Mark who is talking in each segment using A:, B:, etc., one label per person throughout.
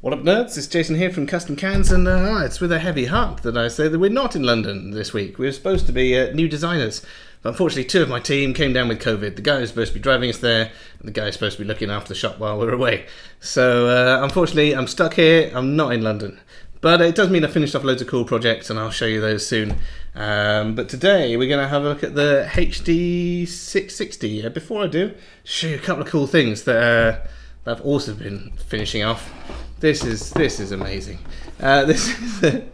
A: What up, nerds? It's Jason here from Custom Cans, and it's with a heavy heart that I say that we're not in London this week. We're supposed to be new designers, but unfortunately 2 of my team came down with COVID. The guy who's supposed to be driving us there, and the guy who's supposed to be looking after the shop while we're away. So unfortunately I'm stuck here, I'm not in London. But it does mean I finished off loads of cool projects, and I'll show you those soon. But today we're going to have a look at the HD660. Before I do, show you a couple of cool things that I've also been finishing off. This is amazing. This is a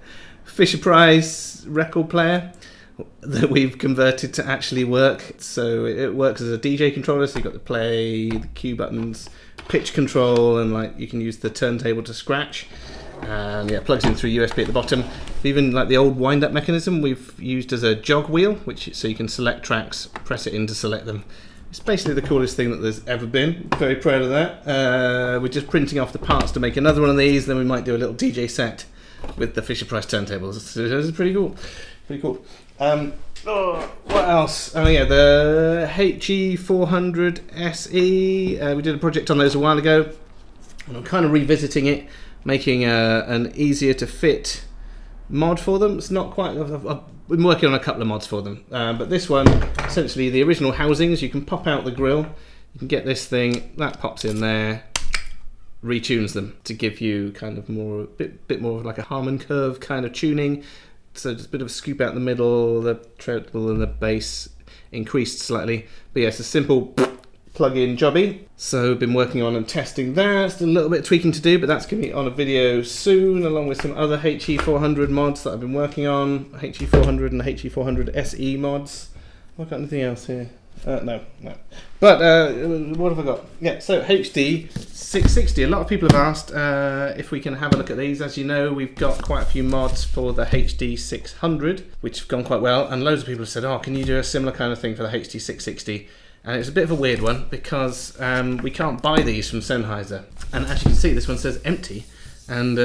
A: Fisher-Price record player that we've converted to actually work. So it works as a DJ controller. So you've got the play, the cue buttons, pitch control, and like you can use the turntable to scratch. And yeah, plugs in through USB at the bottom. Even like the old wind-up mechanism we've used as a jog wheel, so you can select tracks, press it in to select them. It's basically the coolest thing that there's ever been. Very proud of that. We're just printing off the parts to make another one of these. Then we might do a little DJ set with the Fisher-Price turntables. So this is pretty cool. Pretty cool. What else? Oh yeah, the HE400 SE. We did a project on those a while ago, and I'm kind of revisiting it, making an easier to fit mod for them. It's not quite. I've been working on a couple of mods for them, but this one, essentially the original housings, you can pop out the grill, you can get this thing, that pops in there, retunes them to give you kind of more, a bit more of like a Harman curve kind of tuning. So just a bit of a scoop out the middle, the treble and the bass increased slightly. But yeah, it's a simple plug-in jobby. So been working on and testing that. Still a little bit of tweaking to do, but that's going to be on a video soon, along with some other HE400 mods that I've been working on. HE400 and HE400 SE mods. Have I got anything else here? No. But what have I got? Yeah, so HD660. A lot of people have asked if we can have a look at these. As you know, we've got quite a few mods for the HD600, which have gone quite well, and loads of people have said, oh, can you do a similar kind of thing for the HD660? And it's a bit of a weird one because we can't buy these from Sennheiser. And as you can see, this one says empty. And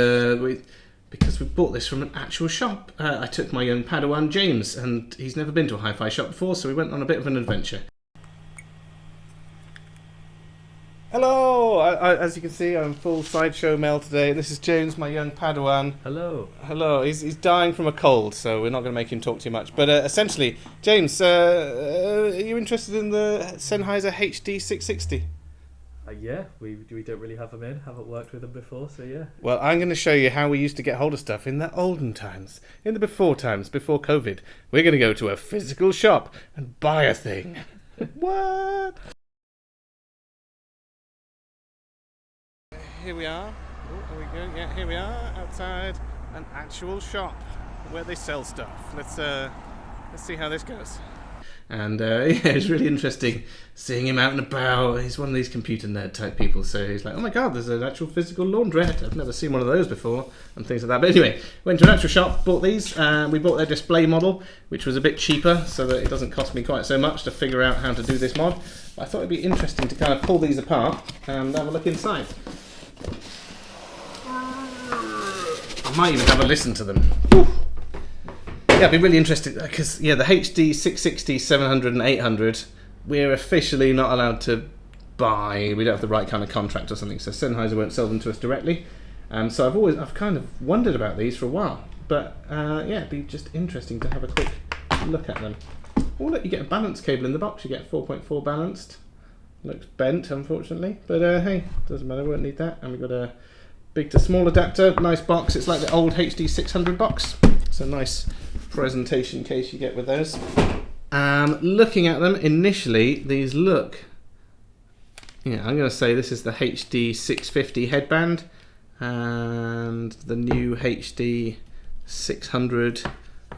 A: because we bought this from an actual shop. I took my young Padawan, James, and he's never been to a hi-fi shop before, so we went on a bit of an adventure. Hello! As you can see, I'm full sideshow male today. This is James, my young Padawan.
B: Hello.
A: Hello. He's dying from a cold, so we're not going to make him talk too much. But essentially, James, are you interested in the Sennheiser HD660?
B: Yeah, we don't really have them in. Haven't worked with them before, so yeah.
A: Well, I'm going to show you how we used to get hold of stuff in the olden times, in the before times, before COVID. We're going to go to a physical shop and buy a thing. What? Here we are. Oh, there we go. Yeah, here we are outside an actual shop where they sell stuff. Let's see how this goes. And yeah, it's really interesting seeing him out and about. He's one of these computer nerd type people, so he's like, oh my god, there's an actual physical laundrette. I've never seen one of those before, and things like that. But anyway, went to an actual shop, bought these. We bought their display model, which was a bit cheaper, so that it doesn't cost me quite so much to figure out how to do this mod. But I thought it'd be interesting to kind of pull these apart and have a look inside. I might even have a listen to them. Whew. Yeah, I'd be really interested because yeah, the HD660, 700 and 800, we're officially not allowed to buy. We don't have the right kind of contract or something, so Sennheiser won't sell them to us directly. So I've kind of wondered about these for a while, but yeah, it'd be just interesting to have a quick look at them. Oh look, you get a balance cable in the box. You get 4.4 balanced. Looks bent, unfortunately, but hey, doesn't matter. We won't need that. And we've got a big to small adapter. Nice box. It's like the old HD600 box. It's a nice presentation case you get with those. Looking at them initially, these look. Yeah, I'm going to say this is the HD650 headband and the new HD600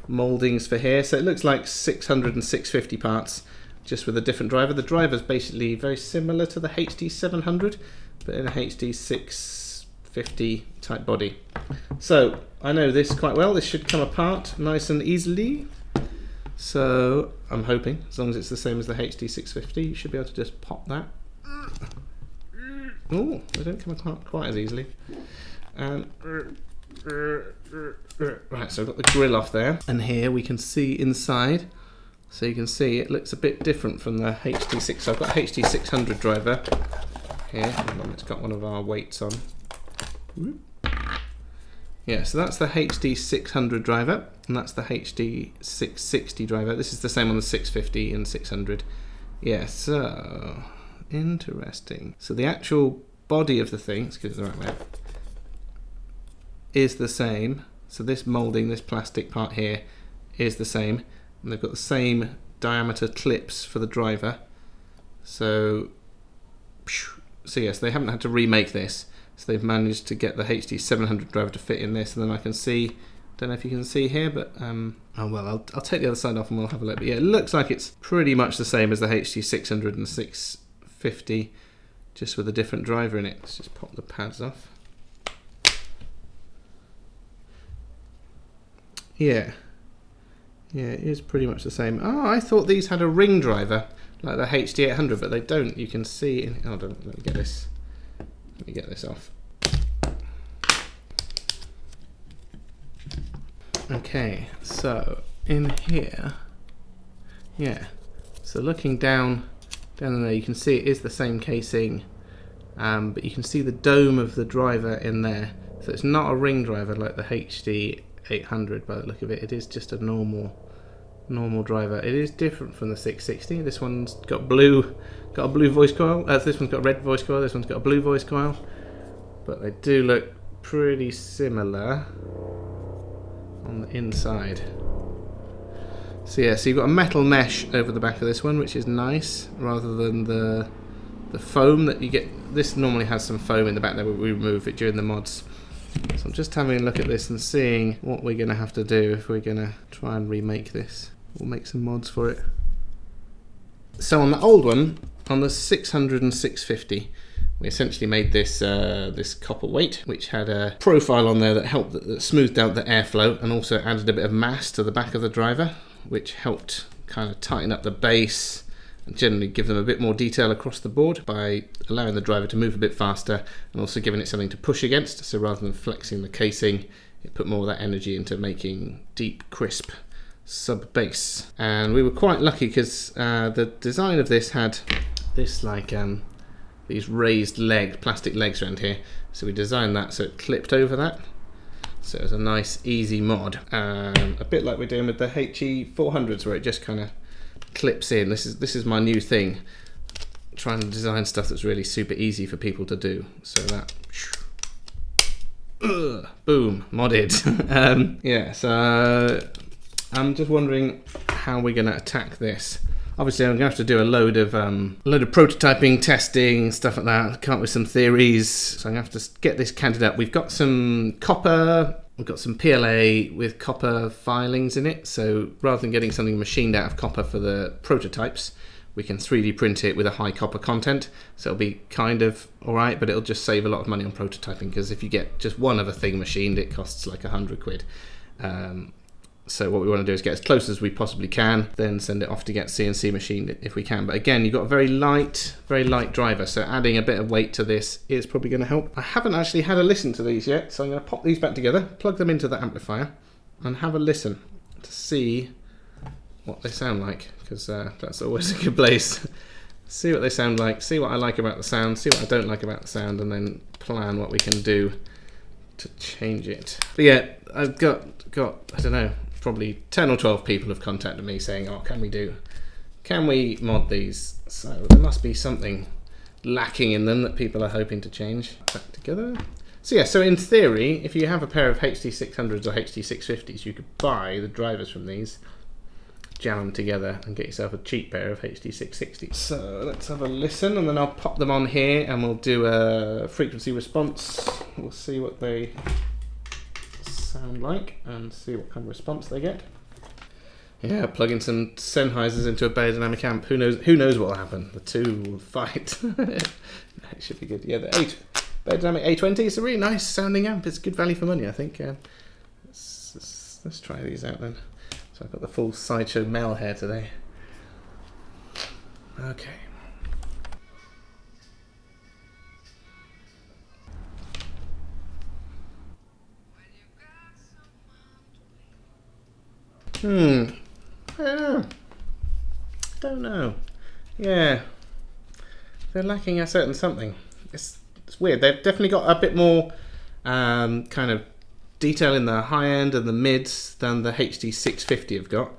A: mouldings for here. So it looks like 600 and 650 parts, just with a different driver. The driver's basically very similar to the HD700, but in a HD650 type body. So I know this quite well. This should come apart nice and easily. So I'm hoping, as long as it's the same as the HD650, you should be able to just pop that. Oh, they don't come apart quite as easily. Right, so I've got the grill off there, and here we can see inside. So you can see it looks a bit different from the HD6. So I've got a HD600 driver here. It's got one of our weights on. Yeah, so that's the HD600 driver, and that's the HD660 driver. This is the same on the 650 and 600. Yeah, so interesting. So the actual body of the thing, let's get it the right way, is the same. So this moulding, this plastic part here, is the same, and they've got the same diameter clips for the driver. So yes, they haven't had to remake this. So they've managed to get the HD700 driver to fit in this, and then I can see, don't know if you can see here, but oh well, I'll take the other side off and we'll have a look. But yeah, it looks like it's pretty much the same as the HD600 and 650, just with a different driver in it. Let's just pop the pads off. Yeah, it is pretty much the same. Oh, I thought these had a ring driver like the HD800, but they don't. You can see in, hold on, let me get this off. Okay, so in here, yeah, so looking down in there, you can see it is the same casing, but you can see the dome of the driver in there. So it's not a ring driver like the HD800 by the look of it. It is just a normal driver. It is different from the 660. This one's got a blue voice coil. This one's got a red voice coil. This one's got a blue voice coil. But they do look pretty similar on the inside. So yeah, so you've got a metal mesh over the back of this one, which is nice, rather than the foam that you get. This normally has some foam in the back there, but we remove it during the mods. So I'm just having a look at this and seeing what we're going to have to do if we're going to try and remake this. We'll make some mods for it. So on the old one, on the 600 and 650, we essentially made this this copper weight, which had a profile on there that helped, that smoothed out the airflow, and also added a bit of mass to the back of the driver, which helped kind of tighten up the base and generally give them a bit more detail across the board by allowing the driver to move a bit faster, and also giving it something to push against. So rather than flexing the casing, it put more of that energy into making deep, crisp sub bass. And we were quite lucky because the design of this had this like these raised plastic legs around here, so we designed that so it clipped over that, so it was a nice easy mod, a bit like we're doing with the HE400s, where it just kind of clips in. This is my new thing, trying to design stuff that's really super easy for people to do. So that boom, modded. Yeah, so I'm just wondering how we're going to attack this. Obviously, I'm going to have to do a load of prototyping, testing, stuff like that, come up with some theories. So I'm going to have to get this canned up. We've got some copper, we've got some PLA with copper filings in it. So rather than getting something machined out of copper for the prototypes, we can 3D print it with a high copper content. So it'll be kind of all right, but it'll just save a lot of money on prototyping, because if you get just one other thing machined, it costs like £100. So what we want to do is get as close as we possibly can, then send it off to get CNC machined if we can. But again, you've got a very light driver, so adding a bit of weight to this is probably going to help. I haven't actually had a listen to these yet, so I'm going to pop these back together, plug them into the amplifier, and have a listen to see what they sound like, because that's always a good place. See what they sound like, see what I like about the sound, see what I don't like about the sound, and then plan what we can do to change it. But yeah, I've got I don't know, probably 10 or 12 people have contacted me saying, oh, can we mod these? So there must be something lacking in them that people are hoping to change. Back together. So yeah, so in theory, if you have a pair of HD600s or HD650s, you could buy the drivers from these, jam them together, and get yourself a cheap pair of HD660s. So let's have a listen, and then I'll pop them on here and we'll do a frequency response. We'll see what they sound like and see what kind of response they get. Yeah, plugging some Sennheisers into a Beyerdynamic amp. Who knows what will happen? The two will fight. It should be good. Yeah, the Beyerdynamic A20 is a really nice sounding amp. It's good value for money, I think. Let's try these out then. So I've got the full Sideshow Mel hair today. Okay. I don't know. Yeah, they're lacking a certain something. It's weird. They've definitely got a bit more kind of detail in the high end and the mids than the HD650 have got.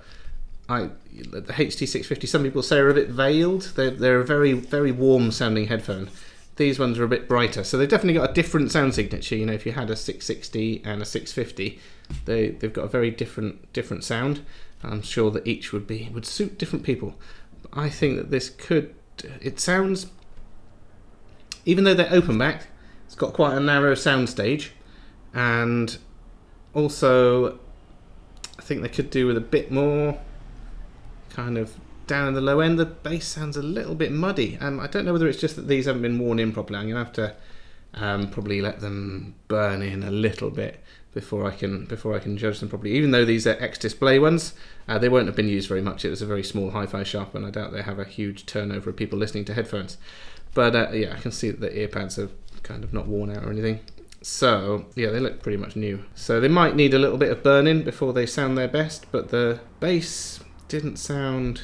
A: The HD650, some people say, are a bit veiled. They're a very, very warm sounding headphone. These ones are a bit brighter, so they've definitely got a different sound signature. You know, if you had a 660 and a 650, they've got a very different sound. I'm sure that each would suit different people. But I think that this it sounds, even though they're open backed, it's got quite a narrow sound stage, and also I think they could do with a bit more kind of down in the low end. The bass sounds a little bit muddy. I don't know whether it's just that these haven't been worn in properly. I'm going to have to probably let them burn in a little bit before I can judge them properly. Even though these are X-Display ones, they won't have been used very much. It was a very small hi-fi shop, and I doubt they have a huge turnover of people listening to headphones. But yeah, I can see that the ear pads have kind of not worn out or anything. So yeah, they look pretty much new. So they might need a little bit of burn-in before they sound their best, but the bass didn't sound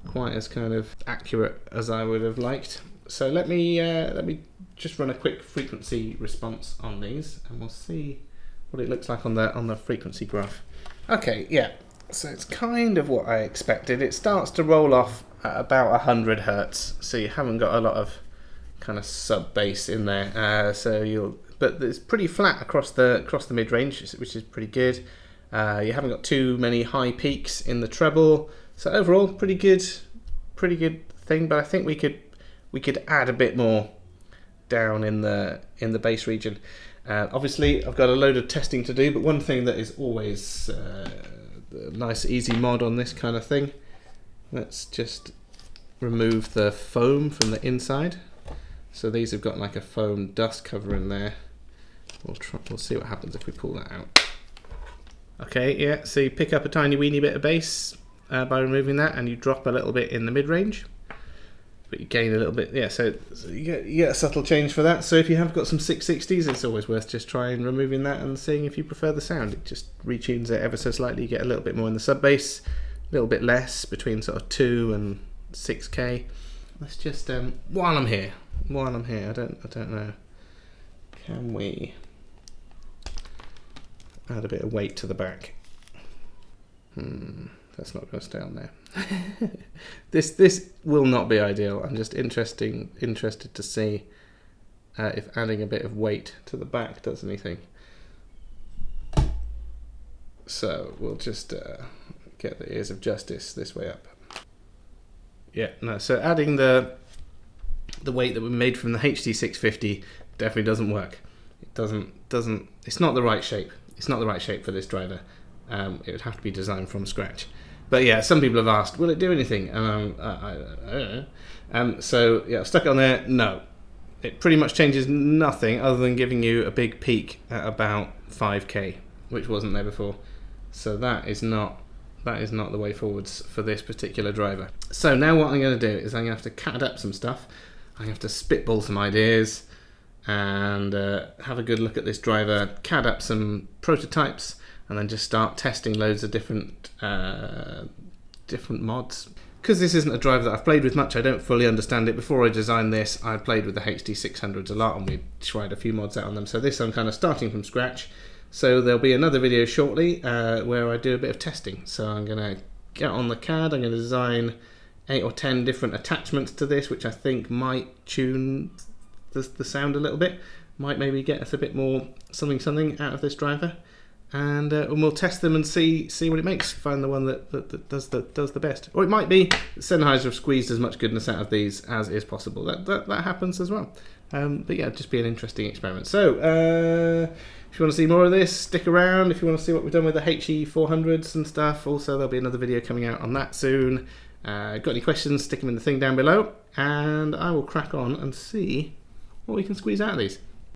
A: quite as kind of accurate as I would have liked. So let me just run a quick frequency response on these, and we'll see what it looks like on the frequency graph. Okay, yeah, so it's kind of what I expected. It starts to roll off at about 100 hertz, so you haven't got a lot of kind of sub bass in there. But it's pretty flat across the mid range, which is pretty good. You haven't got too many high peaks in the treble, so overall pretty good thing. But I think we could add a bit more down in the bass region. Obviously, I've got a load of testing to do, but one thing that is always a nice easy mod on this kind of thing. Let's just remove the foam from the inside. So these have got like a foam dust cover in there. We'll see what happens if we pull that out. Okay, yeah, so you pick up a tiny weeny bit of bass by removing that, and you drop a little bit in the mid-range, but you gain a little bit, yeah, so you get a subtle change for that. So if you have got some 660s, it's always worth just trying removing that and seeing if you prefer the sound. It just retunes it ever so slightly. You get a little bit more in the sub-bass, a little bit less between sort of 2 and 6K. Let's just, while I'm here, I don't know, can we add a bit of weight to the back? That's not going to stay on there. This will not be ideal. I'm just interested to see if adding a bit of weight to the back does anything. So we'll just get the ears of justice this way up. Yeah, no. So adding the weight that we made from the HD650 definitely doesn't work. It doesn't. It's not the right shape. It's not the right shape for this driver. It would have to be designed from scratch. But yeah, some people have asked, will it do anything? And I don't know. So yeah, I've stuck it on there. No, it pretty much changes nothing other than giving you a big peak at about 5K, which wasn't there before. So that is not the way forwards for this particular driver. So now what I'm going to do is I'm going to have to cat up some stuff. I'm going to have to spitball some ideas and have a good look at this driver, CAD up some prototypes, and then just start testing loads of different mods. Because this isn't a driver that I've played with much, I don't fully understand it. Before I designed this, I played with the HD600s a lot, and we tried a few mods out on them. So this I'm kind of starting from scratch. So there'll be another video shortly where I do a bit of testing. So I'm going to get on the CAD, I'm going to design 8 or 10 different attachments to this, which I think might tune the sound a little bit, might maybe get us a bit more something out of this driver, and we'll test them and see what it makes. Find the one that does the best, or it might be Sennheiser have squeezed as much goodness out of these as is possible. That happens as well. But yeah, just be an interesting experiment. So if you want to see more of this, stick around. If you want to see what we've done with the HE400s and stuff, also there'll be another video coming out on that soon. Got any questions, stick them in the thing down below, and I will crack on and see what we can squeeze out of these.